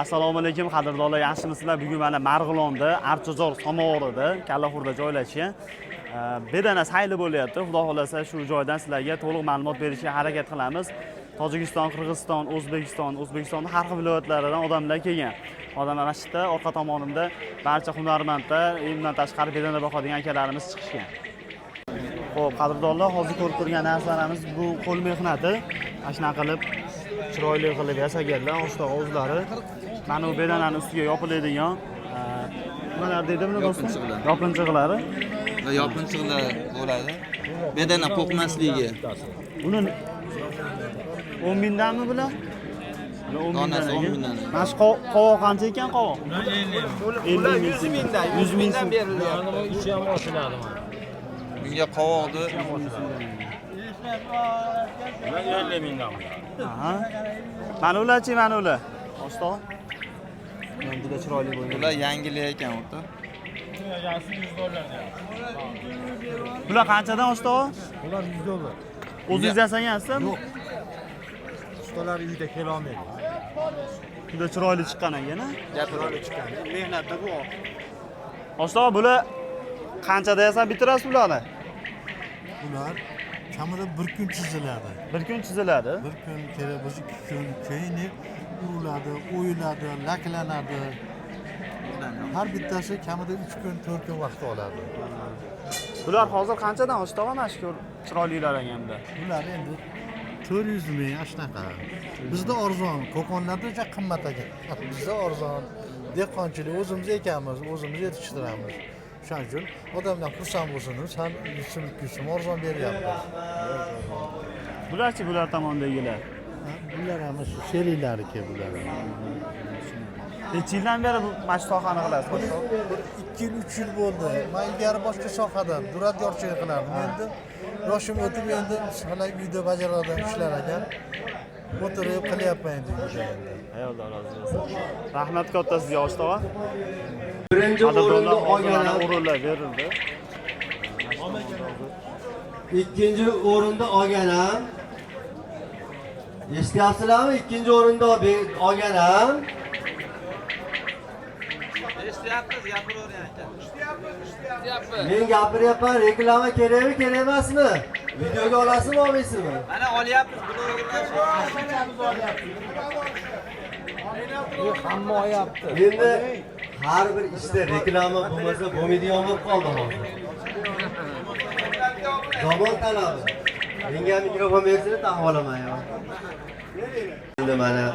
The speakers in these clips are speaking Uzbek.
Assalomu alaykum qadrdonlar, yaxshimisizlar? Bugun mana Marg'ilonda, Archazor Somovorida, Kallahurda joylashgan bedana sayli bo'lyapti. Xudo xolasa shu joydan sizlarga to'liq ma'lumot berishga harakat qilamiz. Tojikiston, Qirg'iziston, O'zbekistonning har xil viloyatlaridan odamlar kelgan. Odamlar mana shu yerda orqa tomonimda barcha hunarmandlar, bundan tashqari bedana boqadigan akalarimiz chiqishgan. Xo'p, qadrdonlar, hozir ko'rib turgan narsalarimiz bu qo'l mehnati. Mana shunaqa qilib chiroyli qilib yasaganlar, oshtoq o'zlari. Mana bu bedananing ustiga yopiladigan nimalar deydimi do'stlar? Yopinchiqlari. Va yopinchiqlar bo'ladi. Bedana qo'rqmasligi. Uni 10 mingdanmi bular? 10 mingdan. 10 mingdan. Mana shu qovoq qancha ekan qovoq? 50 mingdan. 100 mingdan berilyapti. Ishi ham oshiladi mana. Bunga qovoqni 50 mingdan. Aha. Mana ularchi, mana ular. Oshtoq. Men juda chiroyli bo'lgan. bular yangilik ekan o'rta. $100. Bular qanchadan oshtoq? Ular $100. O'zingiz yasagansiz? Yo'q. Ustalar uyda kela olmaydi. Juda chiroyli chiqqan ekan, a? Chiroyli chiqqan. Mehnatda bu. Oshtoq, bular qanchada yasab bitirasiz bularni? Ular kamida bir kun chiziladi. Bir kun chiziladi. Bir kun kerak bo'lsa 2 kun keyin uriladi, o'yiladi, laklanadi. Har bittasi kamida 3 kun, 4 kun vaqt oladi. Bular hozir qanchadan oshtoq mana shu chiroylilar ekanda? Ular endi 400 ming shunaqa. Bizda arzon, qo'qonlarda juda qimmat ekan. Bizda arzon, dehqonchilik o'zimiz ekamiz, o'zimiz yetishtiramiz. Shuning uchun odamlar xursand bo'lsin, ham 100 so'm arzon beryapmiz. Bularchi bular tomondagilar. Bular ham shu seriyalariki bular. Necha yildan beri bu mana shu sohani qilasiz? 2 yil 3 yil bo'ldi. Men ilgari boshqa sohada duradyorchilik qilardim. Endi yoshim o'tib endi hali uyda bajaradigan ishlar ekan. O'tirib qilyapman endi uyda endi. Alloh rozi bo'lsin. Rahmat katta sizga oshtoq. Birinchi o'rinda olgan, o'rinlar berildi. ikkinchi o'rinda olgan. Eshityapsizlarmi? Ikkinchi o'rinda olgan. eshityapmiz, gapiraveryapti. Men gapiryapman, reklama kerakmi, kerak emasmi? Videoga olasizmi, olmaysizmi? Mana olyapmiz, Bu hamma oyapti. Endi har bir ishda reklama bo'lmasa bo'lmaydigan bo'lib qoldi hozir. Zamon talabi. Menga mikrofon bersanglar taqib olaman yo. Endi mana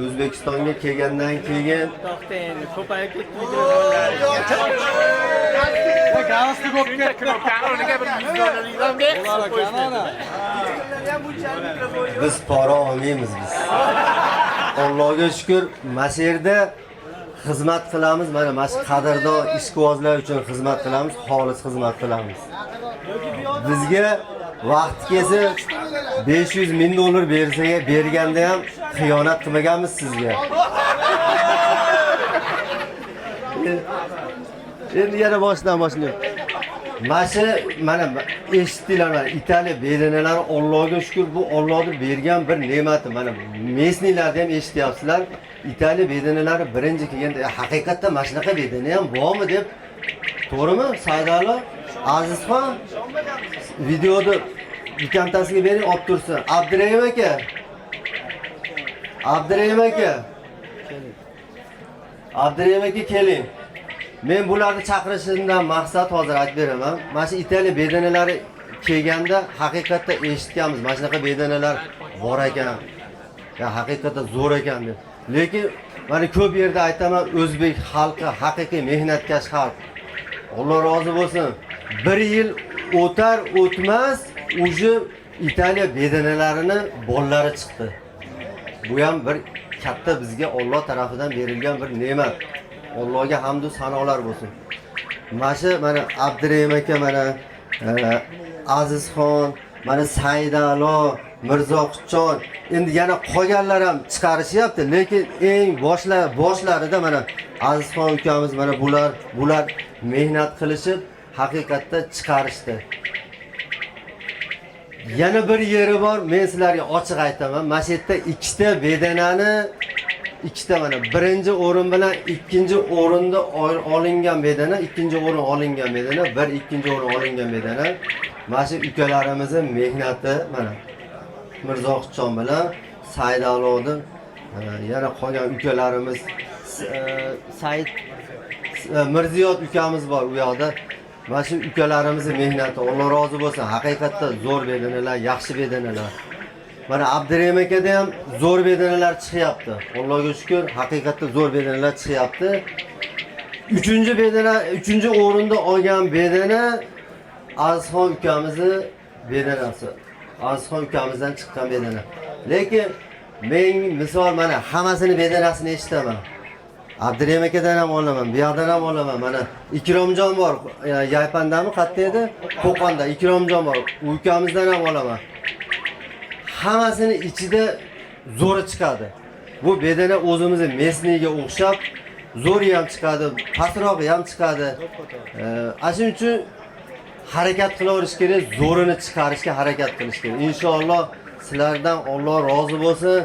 O'zbekistonga kelgandan keyin To'xta endi, ko'payib ketdi videolar. Gavasni bo'lib ketdi. Kanaga bir $100 biz pora olmaymiz biz. Allohga shukr, mana shu yerda xizmat qilamiz. Mana shu qadrdon ishqibozlar uchun xizmat qilamiz, xolis xizmat qilamiz. Bizga vaqt kelsa $500 ming berganda ham xiyonat qilmaganmiz sizga. Endi yana boshdan boshlaymiz. Mana eshitdinglar, Italiya bedanalar Allohga shukr, bu Allohning bergan bir ne'mati. Mana mesnilarni ham eshityapsizlar. Italiya bedanalari birinchi kelganda haqiqatdan mana shunaqa bedana ham bormi deb, to'g'rimi? Saydali Azizxon videoda ikkantasiga bering, olib tursin. Abdurahim aka. Abdurahim aka keling. Men bularni chaqirishimdan maqsad hozir aytib beraman. Mana shu Italiya bedanalari kelganda haqiqatda eshitganmiz. Mana shunaqa bedanalar bor ekan. Ya haqiqatda zo'r ekan deb. Lekin mana ko'p yerda aytaman, o'zbek xalqi haqiqiy mehnatkash xalq. Alloh rozi bo'lsin. 1 yil o'tar o'tmas uje Italiya bedanalarini bollari chiqdi. Bu ham bir katta bizga Alloh tarafidan berilgan bir ne'mat. Allohga hamd va sanolar bo'lsin. Mana Abdurahim aka, mana Azizxon, mana Saydalo, Mirzoqutjon, endi yana qolganlar ham chiqarishyapti, lekin eng boshlarida mana Azizxon ukamiz, mana bular mehnat qilishib haqiqatda chiqarishdi. Yana bir yeri bor, men sizlarga ochiq aytaman. Mana shu yerda ikkita bedanani ikkita mana birinchi o'rin bilan ikkinchi o'rinda olingan bedana, ikkinchi o'rin olingan bedana, bir ikkinchi o'rin olingan bedana. Mana shu ukalarimizni mehnati mana Mirzoxon bilan Saidalodin yana qolgan ukalarimiz Said Mirziyot ukamiz bor u yoqda. Mana shu ukalarimizni mehnati Alloh rozi bo'lsin. Haqiqatda zo'r bedanalar, yaxshi bedanalar. Mana Abdurahim akada ham zo'r bedanalar chiqyapti. Allohga shukr, haqiqatda zo'r bedanalar chiqyapti. 3-chi o'rinda olgan bedana Azizxon ukamizni bedanasi. Azizxon ukamizdan chiqqan bedana. Lekin men misol mana hammasini bedanasini eshitaman. Abdurahim akadan ham olaman, bu yoqdan ham olaman. Mana Ikromjon bor, Yaypandami qayerda edi? Qo'qonda Ikromjon bor. U ukamizdan ham olaman. Hammasini ichida zo'ri chiqadi. Bu bedana o'zimizning mesniga o'xshab zo'ri ham chiqadi, pastrog'i ham chiqadi. Shuning uchun harakat qilaverish kerak, zo'rini chiqarishga harakat qilish kerak. Inshaalloh sizlardan Alloh rozi bo'lsin.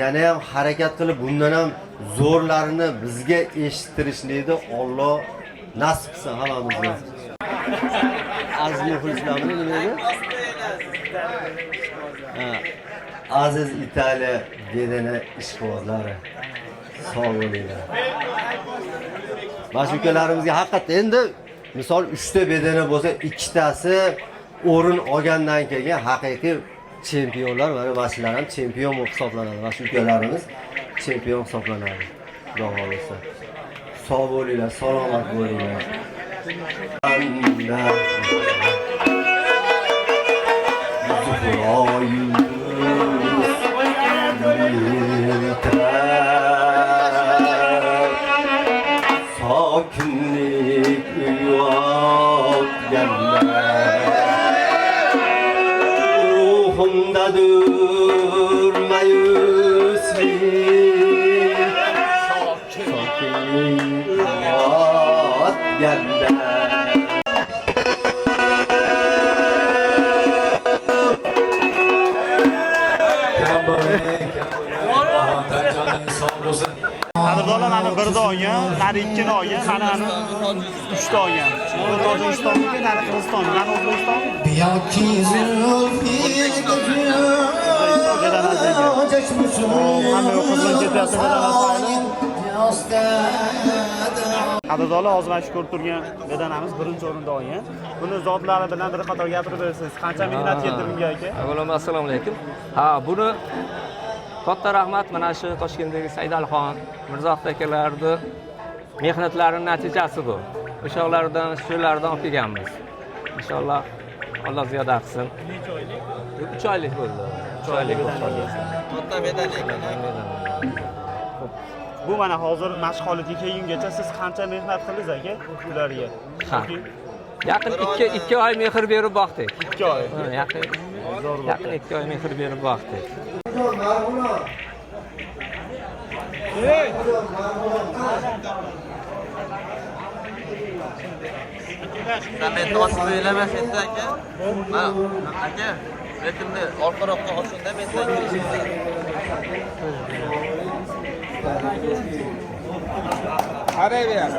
Yana ham harakat qilib bundan ham zo'rlarini bizga eshittirishlikni Alloh nasib qilsin hammamizga. Aziz muxlislarni nima edi? Aziz Italiya bedana ishqibozlari. Sog' bo'linglar. Mashukalarimizga haqiqatda endi misol 3 ta bedana bo'lsa, 2 tasi o'rin olgandan keyin haqiqiy chempionlar, mana mashalar ham chempion bo'lib hisoblanadi. Mashukalarimiz chempion hisoblanadi. Xudo xolisa. Sog' bo'linglar, salomat bo'linglar. Sokinlik uyg'otganlar ruhimdadir mayuslik sokinlik uyg'otganlar Qadrdonlar mana birda olgan, nari ikkini olgan, mana 3 ta olgan. Bu Tojikistonniki, nari Qirg'iziston, mana O'zbekiston. Qadrdonlar hozir mana shu ko'rib turgan bedanamiz birinchi o'rinda olgan. Buni zotlari bilan bir qator gapirib bersangiz, qancha mehnat ketdi bunga aka? Avvalambor assalomu alaykum. Buni katta rahmat mana shu Toshkentdagi Saidalxon, Mirzoxon akalarni mehnatlarining natijasi bu. O'shalardan, shulardan olib kelganmiz. Inshaalloh Alloh ziyoda qilsin. 3 oylik bo'ldi. 3 oylik bo'ldi. Katta bedana ekan. Bu mana hozir mashg'ulotga kelgungacha siz qancha mehnat qildingiz aka ularga? Yaqin 2 oy mehr berib boqdik. 2 oy. Yaqin 2 oy mehr berib boqdik. Sen tosib o'ylamas endi aka. Aka, lekinni orqaroqqa olishda men sen Qarayver.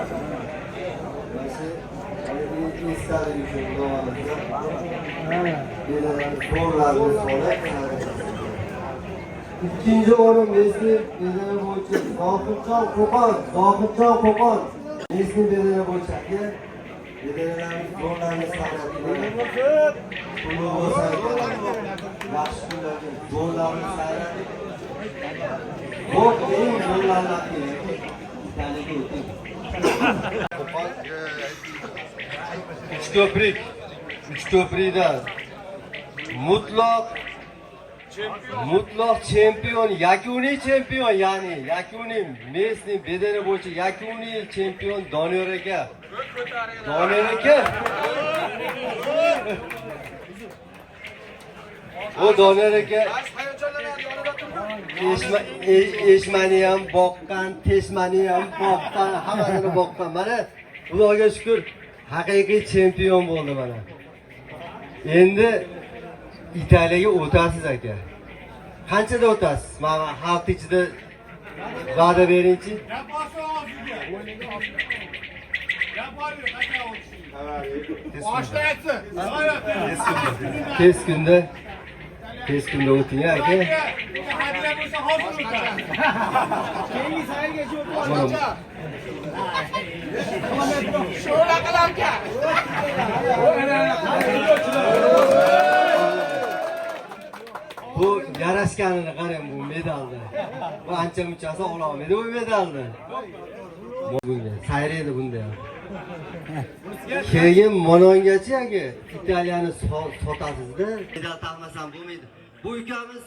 İkinci o'rin Mesni bedana bo'yicha Zohidjon Qo'qon. Mesni bedana bo'yicha aka. Bedalarimiz zo'rlarni sarflaydi. Puli bo'lsa yaxshi kunlarga zo'rlarni sarflaydi. Zo'r eng zo'rlarni kerak. Italiyaga o'ting. Qo'qon Uchko'prikda mutlaq chempion, yakuniy chempion, ya'ni yakuniy Mesni bedana bo'yicha yakuniy chempion Doniyor aka. Doniyor aka. O Doniyor aka Eshmani ham boqqan, Teshmani ham boqqan, hammasini boqqan. Mana Xudoga shukr, haqiqiy chempion bo'ldi mana. Endi Italiyaga o'tasiz aka. Qanchada o'tasiz? Mana xalq ichida va'da beringchi. Boshda aytsin. Tez kunda o'ting aka. Hadya bo'lsa hozir o'tadi. Keyingi sayilgacha o'tmoqchi. Sho'la qilarkan. Bu yarashganini qarang bu medalni. Bu ancha munchasi ola olmaydi bu medalni. Bunga sayraydi bunda ham. Keyin Monongacha aka Italiyani sotasizda. Medal taqmasam bo'lmaydi. Bu ukamiz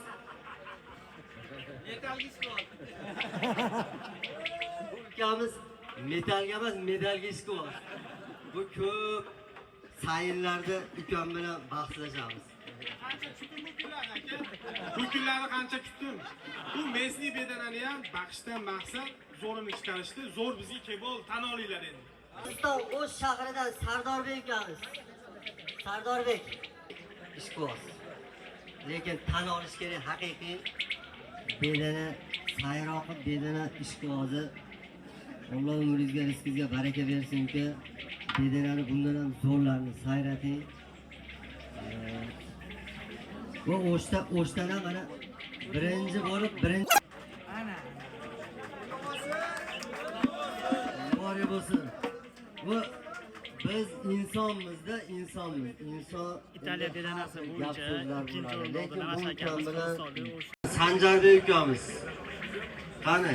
metalga emas medalga ishqiboz. Bu ko'p sayillarda ukam bilan bahslashamiz. Qancha kutdim bu kunlarni aka? Bu kunlarni qancha kutdim. Bu Messi bedanani ham baxshdan maqsad zo'rini chiqarishdi. Zo'r bizga kebol tan olinglar endi. O'zbekiston O'sh shahridan Sardorbek ukamiz. Sardorbek ishqiboz. Lekin tan olish kerak haqiqiy bedana sayroqi bedana ishqibozi. Alloh umringizga rizqingizga baraka bersin-ki, bedanani bundan ham zo'rlarni sayrating. Bu O'shdan ham mana birinchi bo'lib Bori bo'lsin. Bu biz insonmizda, insonmiz. Inson Italiya bedanasi bo'yicha ikkinchi o'rinda lekin Navash bu akamiz bilan hisobli Sanjarbek ukamiz. Qani?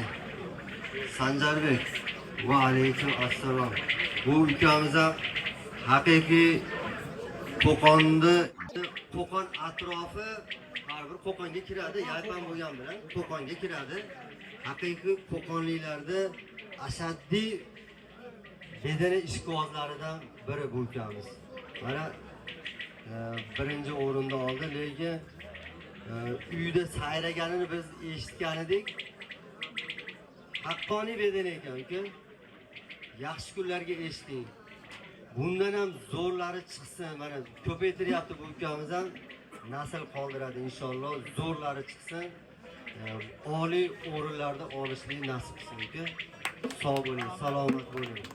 Sanjarbek. Va alaykum assalom. Bu ukamiz ham haqiqiy Qo'qon atrofi har bir Qo'qonga kiradi, yaqin bo'lgan bilan Qo'qonga kiradi. Haqiqiy Qo'qonliklarda ashaddiy bedana ishqibozlaridan biri bu ukamiz. Mana birinchi o'rinda oldi, lekin uyda sayraganini biz eshitgan edik. Haqqoniy bedana ekan-ku. Yaxshi kunlarga eshiting. Bundan ham zo'rlari chiqsin. Mana ko'paytiryapti bu ukamiz ham. Nasl qoldiradi inshaalloh. Zo'rlari chiqsin. Oliy o'rinlarda olishlik nasib qilsin-ku. Sog' bo'ling, salomat bo'ling.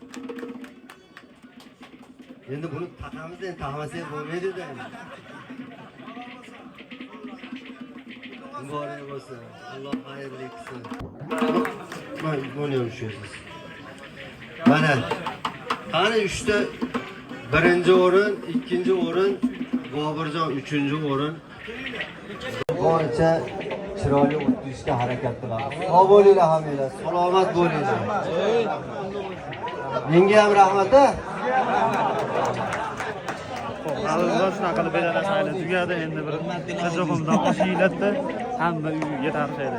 Endi buni taqamiz, endi taqmasak bo'lmaydi-da. Muborak bo'lsin. Alloh xayrli qilsin. Mana buni ham tushasiz. Mana qani 3 ta birinchi o'rin, ikkinchi o'rin, Bobirjon 3-o'rin. Bo'yicha chiroyli o'tkazishga harakat qilamiz. Sog' bo'linglar hammanglar, salomat bo'linglar. Menga ham rahmat-a. Hozir shunaqa qilib bedana sayli tugadi. Endi bir qizig'imdan osh yeyiladi, hamma uyga tarqaydi.